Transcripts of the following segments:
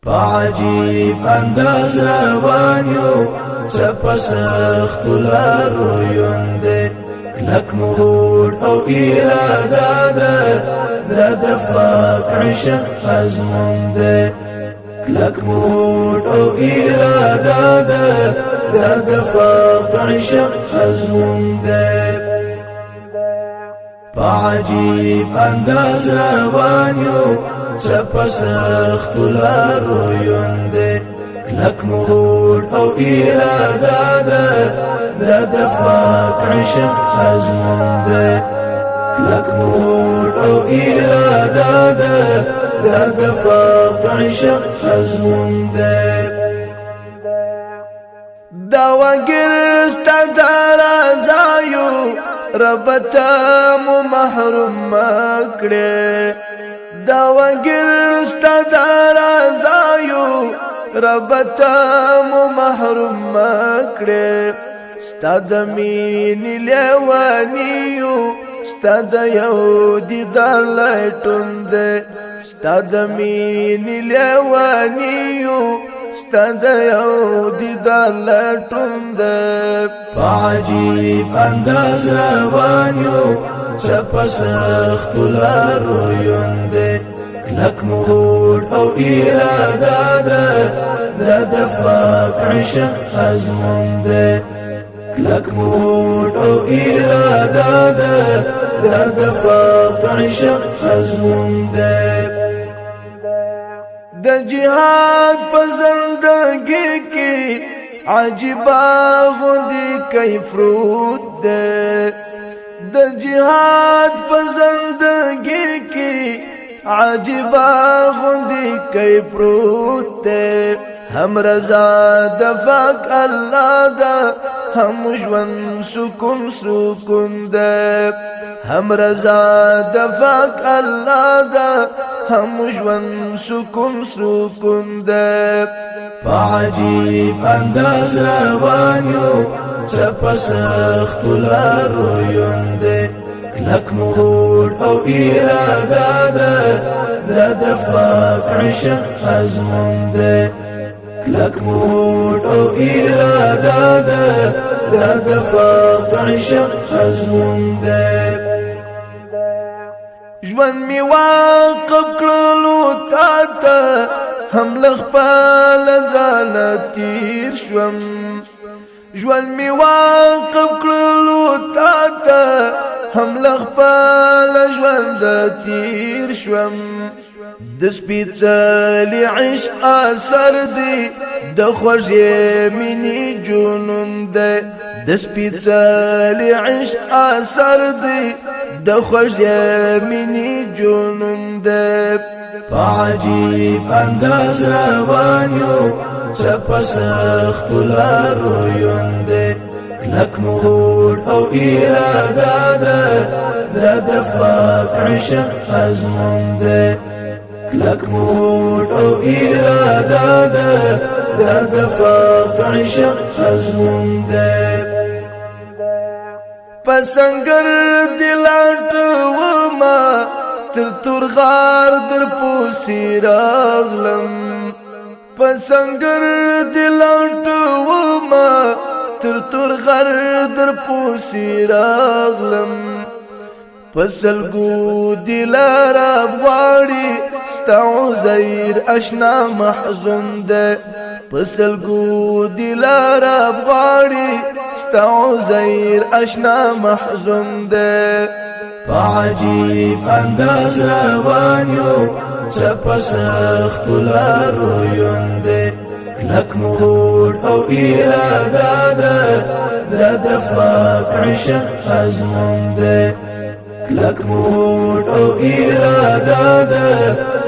عجیب انداز روان یو چپ سخت لارو یونده کلک مهود او اراده ده دفاق عشق ازمونده کلک مهود او اراده ده دفاق عشق ازمونده عجیب انداز روان یو چپ سخت لارو یونده کلک مهود او اراده ده دفاق عشق ازمونده کلک مهود او اراده ده دفاق عشق ازمونده داوگر استدار زایو ربتا مو محروم مکڑے داوگر استدار زایو ربتا مو محروم مکڑے ستاد مینی لیوانیو ستاد یو دیدار لائٹون دے ستاد مینی لیوانیو ستاد یو دیدار لائٹون دے عجیب انداز روان یو چپ سخت لارو یونده کلک مهود او اراده ده دفاق عشق ازمونده کلک مهود او اراده ده دفاق عشق ازمونده د جهاد په زندگی کی عجیبا غندی کیف رود ده د جهاد په زندگی کی عجیبا غندی کیف رود ده هم رضا د فاک الله ده هم ژوند سکون سکون ده هم رضا د فاک الله ده هم ژوند سکون سکون ده عجیب انداز روان یو چپ سخت لارو یونده کلک مهود او اراده ده دفاق عشق ازمونده کلک مهود او اراده ده دفاق عشق ازمونده ژوند می واقف کړلو تا ته هم لخپل ځان تیر شوم ژوند می واقف کړلو تا ته هم لخپل ژوند تیر شوم د سپېڅلي عشق اثر دی د خوږې مینې جنون دی د سپېڅلي عشق اثر دی د خوږې مینې جنون دی عجیب انداز روان یو چپ سخت لارو یونده کلک مهود او اراده ده دفاق عشق ازمونده کلک مهود او اراده ده دفاق عشق ازمونده پسنگر دلات وما تر تور غار در پوسی راغلم پسنگر دلات وما تر تور غار در پوسی راغلم پسلگو دلارا بغاڑی ستاو زیر اشنا محزون ده پسلگو دلارا بغاڑی ستاو زیر اشنا محزون ده عجیب انداز روان یو چپ سخت لارو یونده کلک مهود او اراده ده دفاق عشق ازمونده کلک مهود او اراده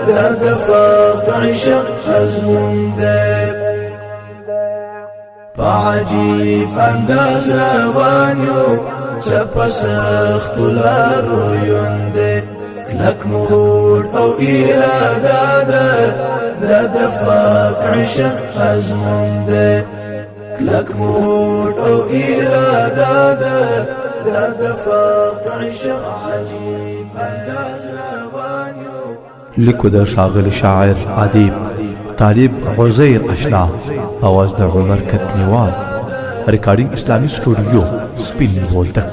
ده دفاق عشق ازمونده عجیب انداز روان یو چپ سخت لارو یونده کلک مهود او اراده ده دفاق عشق ازمونده کلک مهود او اراده ده دفاق عشق عجیب انداز روان یو لیکو د ښاغلي شاعر ادیب طالب عزیر اشنا، आवाज د عمر کتنیوال، ریکارډینګ اسلامی سټوډیو سپین بولدک.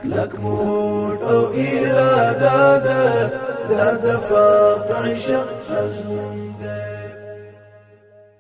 کلک موډ او اراده ده، دا د فقع شق ازمون ده.